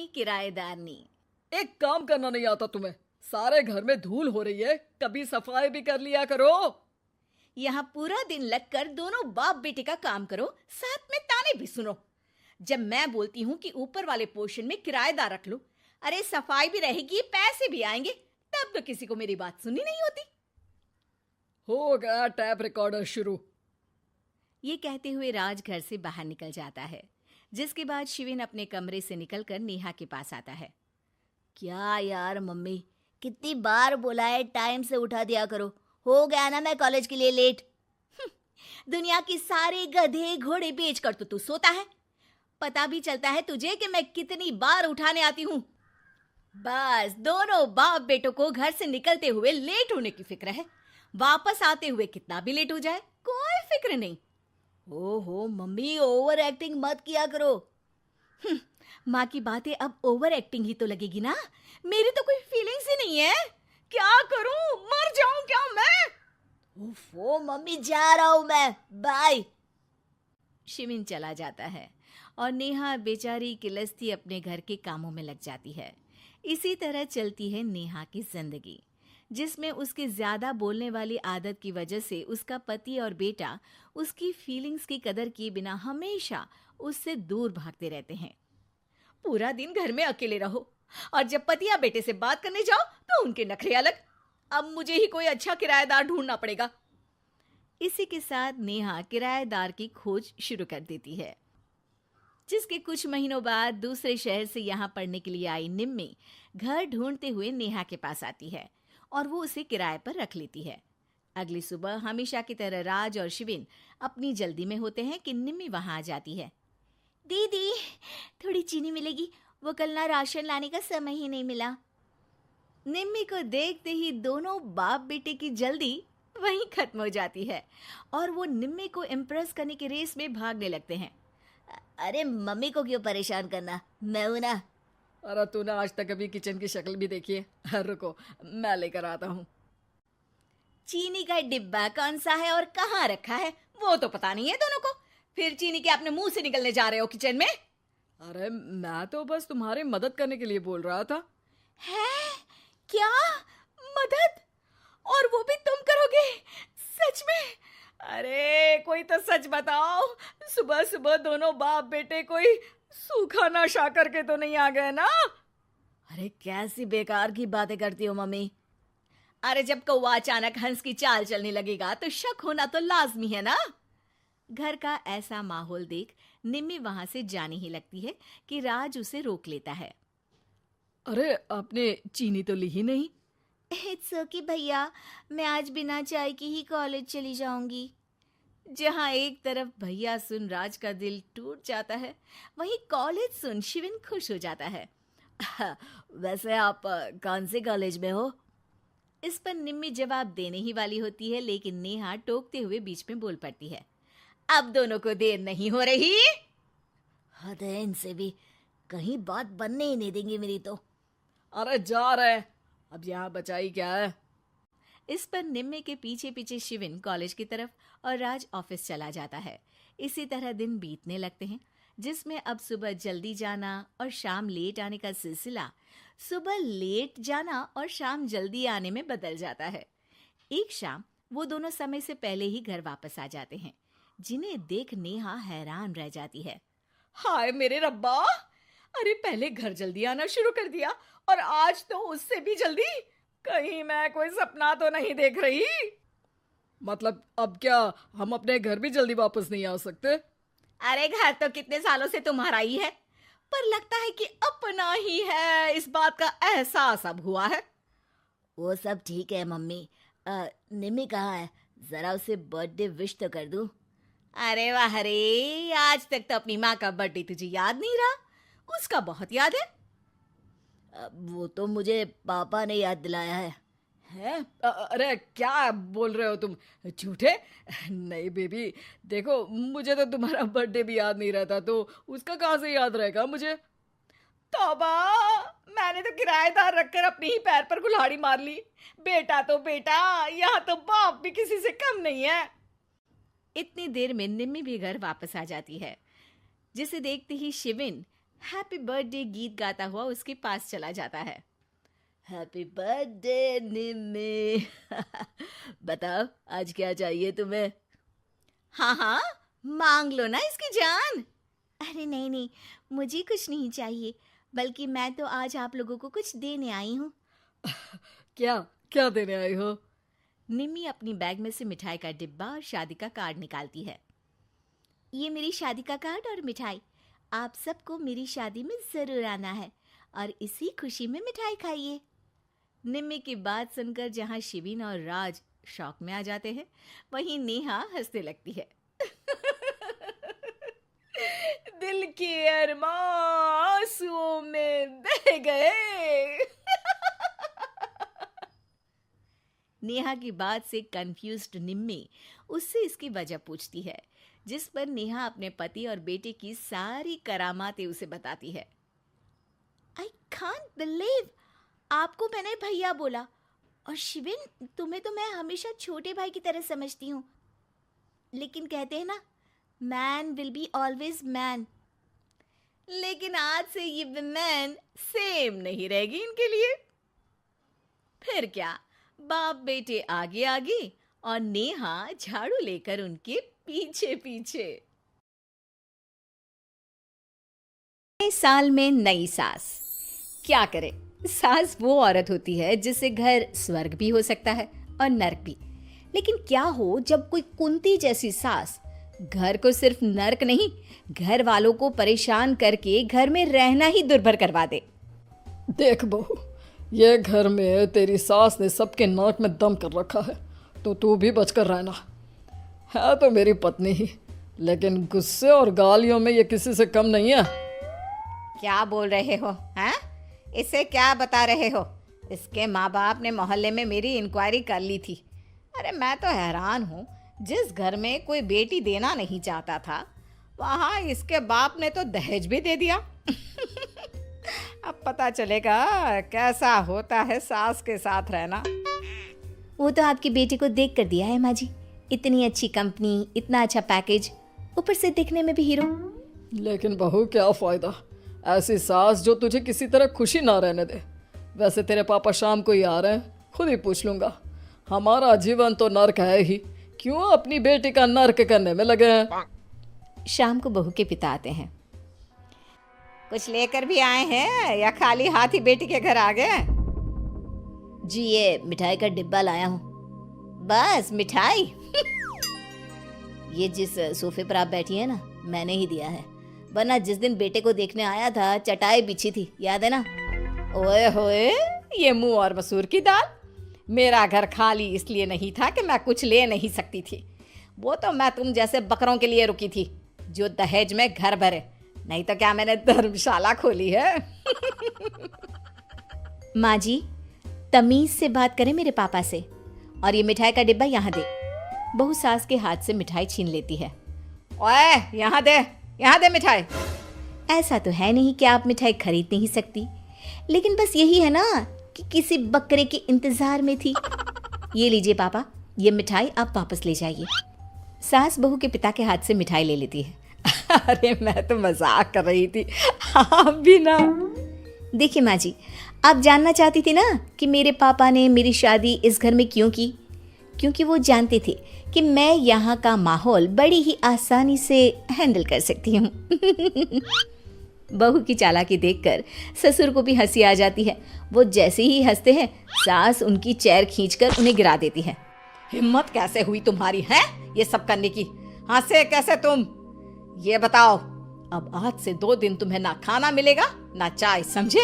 किराएदारनी। एक काम करना नहीं आता तुम्हें? सारे घर में धूल हो रही है, कभी सफाई भी कर लिया करो। यहाँ पूरा दिन लगकर दोनों बाप बेटे का काम करो, साथ में ताने भी सुनो। जब मैं बोलती हूँ कि ऊपर वाले पोर्शन में किराएदार रख लो, अरे सफाई भी रहेगी, पैसे भी आएंगे, तब तो किसी को मेरी बात सुननी नहीं होती। हो गया टैप रिकॉर्डर शुरू। ये कहते हुए राज घर से बाहर निकल जाता है, जिसके बाद शिविन अपने कमरे से निकलकर नेहा के पास आता है। क्या यार मम्मी, कितनी बार बोला है टाइम से उठा दिया करो, हो गया ना मैं कॉलेज के लिए लेट। दुनिया की सारे गधे घोड़े बेचकर तो तू सोता है, पता भी चलता है तुझे कि मैं कितनी बार उठाने आती हूँ। बस दोनों बाप बेटों को घर से निकलते हुए लेट होने की फिक्र है, वापस आते हुए कितना भी लेट हो जाए कोई फिक्र नहीं। ओहो मम्मी, ओवर एक्टिंग मत किया करो। माँ की बातें अब ओवर एक्टिंग ही तो लगेगी ना, मेरी तो कोई फीलिंग्स ही नहीं है। क्या करूं, मर जाऊं क्या मैं? ओफो मम्मी, जा रहा हूं मैं, बाय। शिविन चला जाता है और नेहा बेचारी किलस्ती अपने घर के कामों में लग जाती है। इसी तरह चलती है नेहा की जिंदगी, जिसमें उसके ज्यादा बोलने वाली आदत की वजह से उसका पति और बेटा उसकी फीलिंग्स की कदर किए बिना हमेशा उससे दूर भागते रहते हैं। पूरा दिन घर में अकेले रहो और जब पति या बेटे से बात करने जाओ तो उनके नखरे अलग। अब मुझे ही कोई अच्छा किराएदार ढूंढना पड़ेगा। इसी के साथ नेहा किराएदार की खोज शुरू कर देती है, जिसके कुछ महीनों बाद दूसरे शहर से यहाँ पढ़ने के लिए आई निम्मी घर ढूंढते हुए नेहा के पास आती है और वो उसे किराए पर रख लेती है। अगली सुबह हमेशा की तरह राज और शिविन अपनी जल्दी में होते हैं कि निम्मी वहां आ जाती है। दीदी, थोड़ी चीनी मिलेगी, वो कल ना राशन लाने का समय ही नहीं मिला। निम्मी को देखते ही दोनों बाप बेटे की जल्दी वहीं खत्म हो जाती है और वो निम्मी को इम्प्रेस करने की रेस में भागने लगते हैं। अरे मम्मी को क्यों परेशान करना, मैं हूं ना। अरे तूने आज तक अभी किचन की शक्ल भी देखी है? रुको, मैं लेकर आता हूँ। चीनी का डिब्बा कौन सा है और कहाँ रखा है वो तो पता नहीं है दोनों को, फिर चीनी के अपने मुंह से निकलने जा रहे हो किचन में। अरे मैं तो बस तुम्हारी मदद करने के लिए बोल रहा था। है क्या मदद? और वो भी तुम करोगे? सच में? अरे कोई तो सच बताओ, सुबह सुबह दोनों बाप बेटे कोई सूखा नशा करके तो नहीं आ गए ना? अरे कैसी बेकार की बातें करती हो मम्मी। अरे जब कौवा अचानक हंस की चाल चलने लगेगा तो शक होना तो लाजमी है ना। घर का ऐसा माहौल देख निम्मी वहां से जाने ही लगती है कि राज उसे रोक लेता है। अरे आपने चीनी तो ली ही नहीं? इट्स ओके भैया, मैं आज बिना चाय की ही कॉलेज चली जाऊंगी। जहां एक तरफ भैया सुन राज का दिल टूट जाता है, वहीं कॉलेज सुन शिविन खुश हो जाता है। वैसे आप कौन से कॉलेज में हो? इस पर निम्मी जवाब देने ही वाली होती है, लेकिन नेहा टोकते हुए बीच में बोल पड़ती है। अब दोनों को देर नहीं हो रही। हद है इनसे भी, कहीं बात बनने ही नहीं देंगे मेरी तो। अरे जा रहे, अब यहाँ बचाई क्या है? इस पर निम्मे के पीछे पीछे शिविन कॉलेज की तरफ और राज ऑफिस चला जाता है। इसी तरह दिन बीतने लगते हैं, जिसमें अब सुबह जल्दी जाना और शाम लेट आने का सिलसिला सुबह लेट जाना और शाम जल्दी आने में बदल जाता है। एक शाम वो दोनों समय से पहले ही घर वापस आ जाते हैं, जिन्हें देख नेहा हैरान रह जाती है। हाय मेरे रब्बा, अरे पहले घर जल्दी आना शुरू कर दिया और आज तो उससे भी जल्दी। कहीं मैं कोई सपना तो नहीं देख रही? मतलब अब क्या हम अपने घर भी जल्दी वापस नहीं आ सकते? अरे घर तो कितने सालों से तुम्हारा ही है, पर लगता है कि अपना ही है, इस बात का एहसास अब हुआ है। वो सब ठीक है मम्मी, निम्मी कहाँ है? जरा उसे बर्थडे विश तो कर दूं। अरे वाह रे, आज तक तो अपनी माँ का बर्थडे तुझे याद नहीं रहा, उसका बहुत याद है। वो तो मुझे पापा ने याद दिलाया है। हैं? अरे क्या बोल रहे हो तुम, झूठे? नहीं बेबी, देखो मुझे तो तुम्हारा बर्थडे भी याद नहीं रहता, तो उसका कहाँ से याद रहेगा मुझे? तौबा, मैंने तो किराएदार रखकर अपने ही पैर पर कुल्हाड़ी मार ली। बेटा तो बेटा, यहाँ तो बाप भी किसी से कम नहीं है। इतनी देर में निम्मी भी घर वापस आ जाती है, जिसे देखते ही शिविन हैप्पी बर्थडे गीत गाता हुआ उसके पास चला जाता है। हैप्पी बर्थडे निम्मी। बताओ आज क्या चाहिए तुम्हें? हाँ हाँ, मांग लो ना इसकी जान। अरे नहीं नहीं, मुझे कुछ नहीं चाहिए, बल्कि मैं तो आज आप लोगों को कुछ देने आई हूँ। क्या क्या देने आई हो? निम्मी अपनी बैग में से मिठाई का डिब्बा और शादी का कार्ड निकालती है। ये मेरी शादी का कार्ड और मिठाई। आप सबको मेरी शादी में जरूर आना है और इसी खुशी में मिठाई खाइए। निम्मी की बात सुनकर जहां शिवीन और राज शॉक में आ जाते हैं, वहीं नेहा हंसने लगती है। दिल के अरमां आंसुओं में बह गए। नेहा की बात से कंफ्यूज्ड निम्मी उससे इसकी वजह पूछती है, जिस पर नेहा अपने पति और बेटे की सारी करामातें उसे बताती है। आई कांट बिलीव, आपको मैंने भैया बोला, और शिविन तुम्हें तो मैं हमेशा छोटे भाई की तरह समझती हूँ, लेकिन कहते हैं ना, man will be always man. लेकिन आज से ये विमेन सेम नहीं रहेगी इनके लिए। फिर क्या, बाप बेटे आगे आगे और नेहा झाड़ू लेकर उनके पीछे पीछे। नए साल में नई सास। क्या करे, सास वो औरत होती है जिससे घर स्वर्ग भी हो सकता है और नर्क भी। लेकिन क्या हो जब कोई कुंती जैसी सास घर को सिर्फ नर्क नहीं, घर वालों को परेशान करके घर में रहना ही दुर्भर करवा दे। देख बहू, ये घर में तेरी सास ने सबके नाक में दम कर रखा है, तो तू भी बचकर रहना। है तो मेरी पत्नी ही, लेकिन गुस्से और गालियों में ये किसी से कम नहीं है। क्या बोल रहे हो? हैं? इसे क्या बता रहे हो? इसके माँ बाप ने मोहल्ले में मेरी इंक्वायरी कर ली थी। अरे मैं तो हैरान हूँ, जिस घर में कोई बेटी देना नहीं चाहता था, वहाँ इसके बाप ने तो दहेज भी दे दिया। अब पता चलेगा कैसा होता है सास के साथ रहना। वो तो आपकी बेटी को देख कर दिया है माँ जी, इतनी अच्छी कंपनी, इतना अच्छा पैकेज, ऊपर से दिखने में भी हीरो। लेकिन बहू क्या फ़ायदा, ऐसी सास जो तुझे किसी तरह खुशी ना रहने दे। वैसे तेरे पापा शाम को ही आ रहे हैं, खुद ही पूछ लूँगा। हमारा जीवन तो नर्क है ही, क्यों अपनी बेटी का नर्क करने में लगे हैं। शाम को बहू के पिता आते हैं। कुछ लेकर भी आए हैं या खाली हाथ ही बेटी के घर आ गए? जी ये मिठाई का डिब्बा लाया हूँ। बस मिठाई? ये जिस सोफे पर आप बैठी हैं ना, मैंने ही दिया है, वरना जिस दिन बेटे को देखने आया था चटाई बिछी थी, याद है ना? ओए होए, ये मुंह और मसूर की दाल। मेरा घर खाली इसलिए नहीं था कि मैं कुछ ले नहीं सकती थी। वो तो मैं तुम जैसे बकरों के लिए रुकी थी जो दहेज में घर भरे, नहीं तो क्या मैंने धर्मशाला खोली है। माँ जी, तमीज से बात करें मेरे पापा से, और ये मिठाई का डिब्बा यहाँ दे। बहू सास के हाथ से मिठाई छीन लेती है। ओए, यहाँ दे मिठाई। ऐसा तो है नहीं कि आप मिठाई खरीद नहीं सकती, लेकिन बस यही है ना कि किसी बकरे के इंतजार में थी। ये लीजिए पापा, ये मिठाई आप वापस ले जाइए। सास बहू के पिता के हाथ से मिठाई ले लेती है। अरे मैं तो मजाक कर रही थी, आप भी ना। देखिए माँ जी, आप जानना चाहती थी ना कि मेरे पापा ने मेरी शादी इस घर में क्यों की? क्योंकि वो जानते थे कि मैं यहाँ का माहौल बड़ी ही आसानी से हैंडल कर सकती हूँ। बहू की चालाकी देखकर ससुर को भी हंसी आ जाती है। वो जैसे ही हंसते हैं, सास उनकी चेयर खींचकर उन्हें गिरा देती है। हिम्मत कैसे हुई तुम्हारी है ये सब करने की? हंसे कैसे तुम? ये बताओ, अब आज से 2 दिन तुम्हें ना खाना मिलेगा ना चाय, समझे?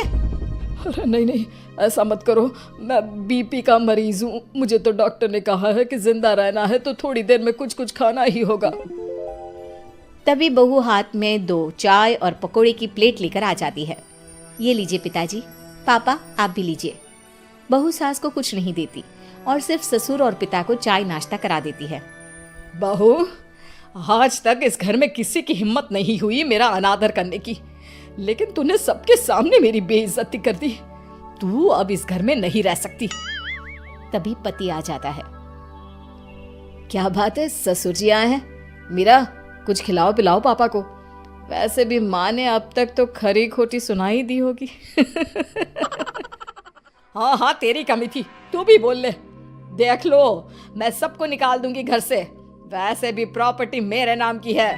अरे नहीं, ऐसा मत करो, मैं बीपी का मरीज हूँ। मुझे तो डॉक्टर ने कहा है कि जिंदा रहना है तो थोड़ी देर में कुछ खाना ही होगा। तभी बहू हाथ में 2 चाय और पकोड़े की प्लेट लेकर आ जाती है। ये लीजिए पिताजी, पापा आप भी लीजिए। बहू सास को कुछ नहीं देती और सिर्फ ससुर और पिता को चाय नाश्ता करा देती है। बहू, आज तक इस घर में किसी की हिम्मत नहीं हुई मेरा अनादर करने की, लेकिन तूने सबके सामने मेरी बेइज्जती कर दी। तू अब इस घर में नहीं रह सकती। तभी पति आ जाता है। क्या बात है, ससुर जी आए हैं? मीरा, कुछ खिलाओ पिलाओ पापा को। वैसे भी माँ ने अब तक तो खरी खोटी सुनाई दी होगी। हाँ हाँ, तेरी कमी थी, तू भी बोल ले। देख लो, मैं सबको निकाल दूंगी घर से। वैसे भी प्रॉपर्टी मेरे नाम की है।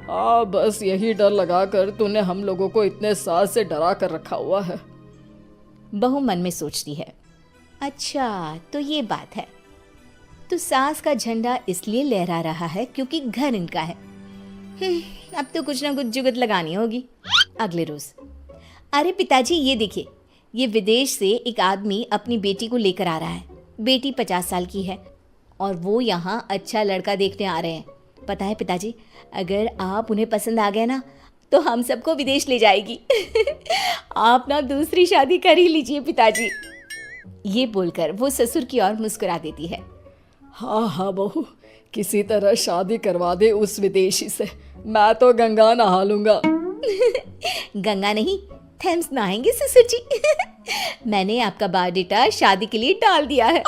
हाँ, बस यही डर लगा कर तूने हम लोगों को इतने साल से डरा कर रखा हुआ है। बहू मन में सोचती है, अच्छा तो ये बात है। तो सास का झंडा इसलिए लहरा रहा है क्योंकि घर इनका है। अब तो कुछ ना कुछ जुगत लगानी होगी। अगले रोज, अरे पिताजी ये देखिए, ये विदेश से एक आदमी अपनी बेटी को लेकर आ रहा है। बेटी 50 साल की है और वो यहाँ अच्छा लड़का देखने आ रहे हैं। पता है पिताजी, अगर आप उन्हें पसंद आ गए ना तो हम सबको विदेश ले जाएगी। आप ना दूसरी शादी कर ही लीजिए पिताजी। ये बोलकर वो ससुर की ओर मुस्कुरा देती है। हाँ हाँ बहू, किसी तरह शादी करवा दे उस विदेशी से। मैं तो गंगा नहा लूंगा। गंगा नहीं, थेम्स नहाएंगे ससुर जी। मैंने आपका बायोडेटा शादी के लिए डाल दिया है।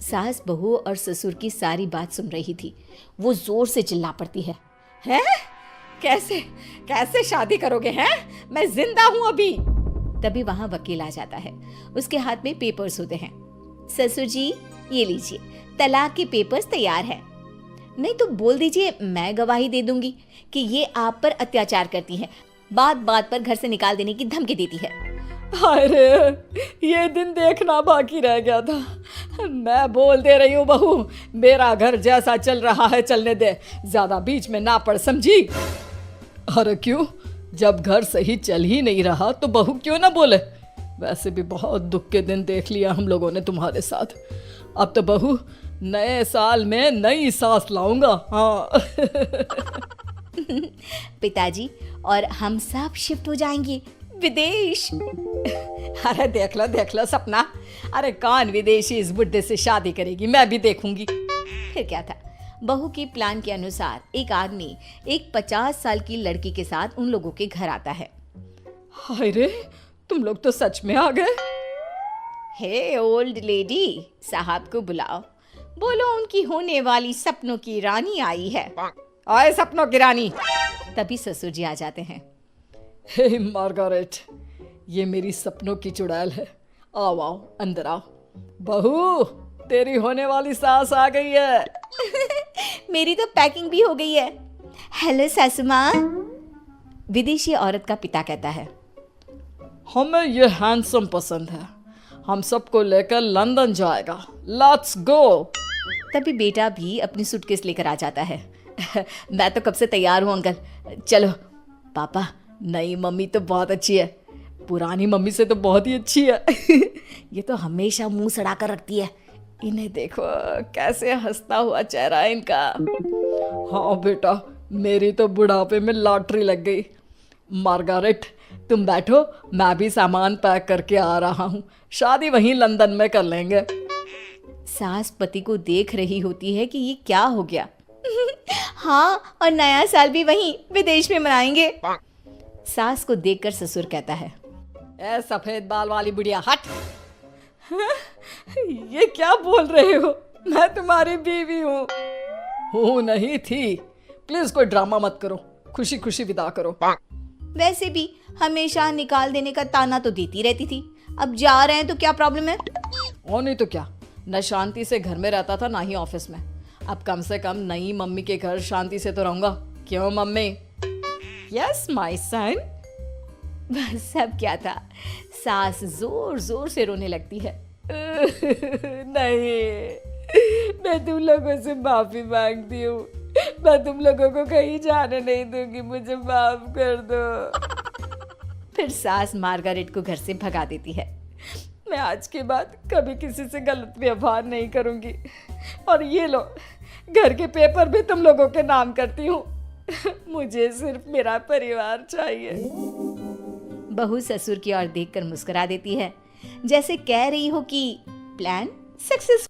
सास बहू और ससुर की सारी बात सुन रही थी। वो जोर से चिल्ला पड़ती है, हैं? कैसे कैसे शादी करोगे हैं? मैं जिंदा हूं अभी। तभी वहां वकील आ जाता है। उसके हाथ में पेपर्स होते हैं। ससुर जी ये लीजिए, तलाक के पेपर्स तैयार हैं। नहीं तो बोल दीजिए, मैं गवाही दे दूंगी कि ये आप पर अत्याचार करती है, बात बात पर घर से निकाल देने की धमकी देती है। अरे, ये दिन देखना बाकी रह गया था। मैं बोल दे रही हूँ बहू, मेरा घर जैसा चल रहा है चलने दे, ज्यादा बीच में ना पड़, समझी? अरे क्यों? जब घर सही चल ही नहीं रहा तो बहू क्यों ना बोले? वैसे भी बहुत दुख के दिन देख लिया हम लोगों ने तुम्हारे साथ। अब तो बहू, नए साल में नई सास लाऊंगा। हाँ। पिताजी, और हम सब शिफ्ट हो जाएंगे विदेश। अरे देख लो सपना। अरे कौन विदेशी इस बुड्ढे से शादी करेगी, मैं भी देखूंगी। फिर क्या था, बहू के प्लान के अनुसार एक आदमी एक 50 साल की लड़की के साथ उन लोगों के घर आता है। हाय रे, तुम लोग तो सच में आ गए। हे ओल्ड लेडी, साहब को बुलाओ, बोलो उनकी होने वाली सपनों की रानी आई है। आए सपनों की रानी। तभी ससुर जी आ जाते हैं। हे मार्गारेट, ये मेरी सपनों की चुड़ैल है। आओ आओ, अंदर आओ। बहू, तेरी होने वाली सास आ गई है। मेरी तो पैकिंग भी हो गई है। हेलो सासू माँ। विदेशी औरत का पिता कहता है, हमें ये हैंडसम पसंद है, हम सबको लेकर लंदन जाएगा। Let's go. तभी बेटा भी अपनी सूटकेस लेकर आ जाता है। मैं तो कब से तैयार हूँ अंकल, चलो। पापा, नई मम्मी तो बहुत अच्छी है, पुरानी मम्मी से तो बहुत ही अच्छी है। ये तो हमेशा मुंह सड़ा कर रखती है। इन्हें देखो, कैसे हंसता हुआ चेहरा है इनका। हाँ बेटा, मेरी तो बुढ़ापे में लॉटरी लग गई। मार्गारेट, तुम बैठो, मैं भी सामान पैक करके आ रहा हूँ। शादी वहीं लंदन में कर लेंगे। सास पति को देख रही होती है कि ये क्या हो गया। हाँ, और नया साल भी वहीं विदेश में मनाएंगे। सास को देखकर ससुर कहता है, ए सफेद बाल वाली बुढ़िया, हट। ये क्या बोल रहे हो? मैं तुम्हारी बीवी हूँ। हूँ नहीं थी। प्लीज कोई ड्रामा मत करो, खुशी खुशी विदा करो। वैसे भी हमेशा निकाल देने का ताना तो देती रहती थी, अब जा रहे हैं तो क्या प्रॉब्लम है? और नहीं तो क्या, न शांति से घर में रहता था ना ही ऑफिस में। अब कम से कम नई मम्मी के घर शांति से तो रहूंगा। क्यों मम्मी? Yes my son. बस सब क्या था, सास जोर जोर से रोने लगती है। नहीं, मैं तुम लोगों से माफी मांगती हूँ। मैं तुम लोगों को कहीं जाने नहीं दूंगी, मुझे माफ कर दो। फिर सास मार्गारेट को घर से भगा देती है। मैं आज के बाद कभी किसी से गलत व्यवहार नहीं करूंगी। और ये लो, घर के पेपर भी तुम लोगों के नाम करती हूँ। मुझे सिर्फ मेरा परिवार चाहिए। बहू ससुर की ओर देखकर मुस्कुरा देती है, जैसे कह रही हो कि प्लान सक्सेस।